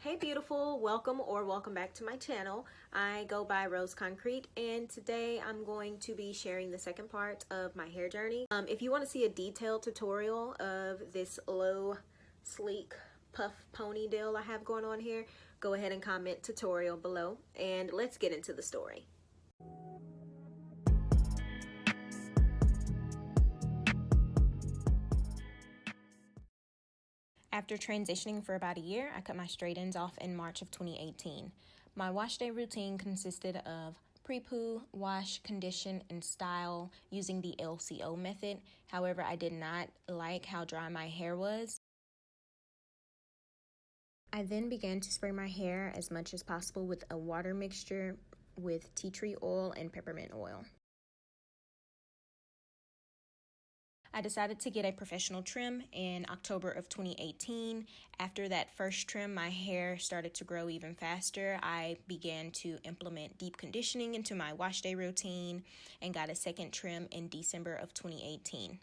Hey beautiful, welcome back to my channel. I go by Rose Concrete, and today I'm going to be sharing the second part of my hair journey. If you want to see a detailed tutorial of this low sleek puff ponytail I have going on here, go ahead and comment tutorial below, and let's get into the story. After transitioning for about a year, I cut my straight ends off in March of 2018. My wash day routine consisted of pre-poo, wash, condition, and style using the LCO method. However, I did not like how dry my hair was. I then began to spray my hair as much as possible with a water mixture with tea tree oil and peppermint oil. I decided to get a professional trim in October of 2018. After that first trim, my hair started to grow even faster. I began to implement deep conditioning into my wash day routine and got a second trim in December of 2018.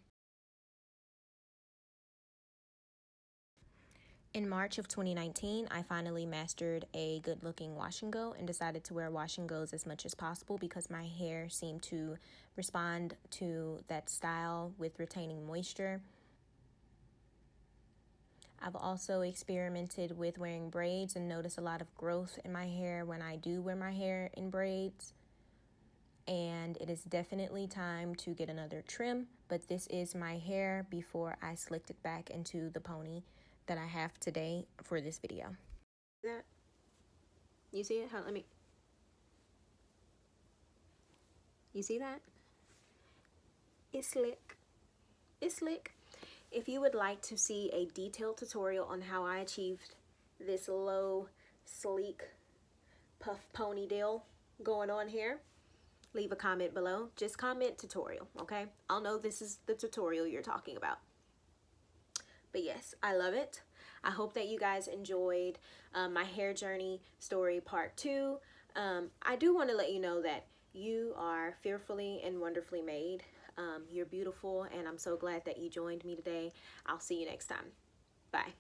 In March of 2019, I finally mastered a good-looking wash and go and decided to wear wash and goes as much as possible because my hair seemed to respond to that style with retaining moisture. I've also experimented with wearing braids and noticed a lot of growth in my hair when I do wear my hair in braids. And it is definitely time to get another trim, but this is my hair before I slicked it back into the pony that I have today for this video. That you see it? You see that? It's slick. It's slick. If you would like to see a detailed tutorial on how I achieved this low, sleek, puff ponytail going on here, leave a comment below. Just comment tutorial, okay? I'll know this is the tutorial you're talking about. But yes, I love it. I hope that you guys enjoyed my hair journey story part 2. I do want to let you know that you are fearfully and wonderfully made. You're beautiful, and I'm so glad that you joined me today. I'll see you next time. Bye.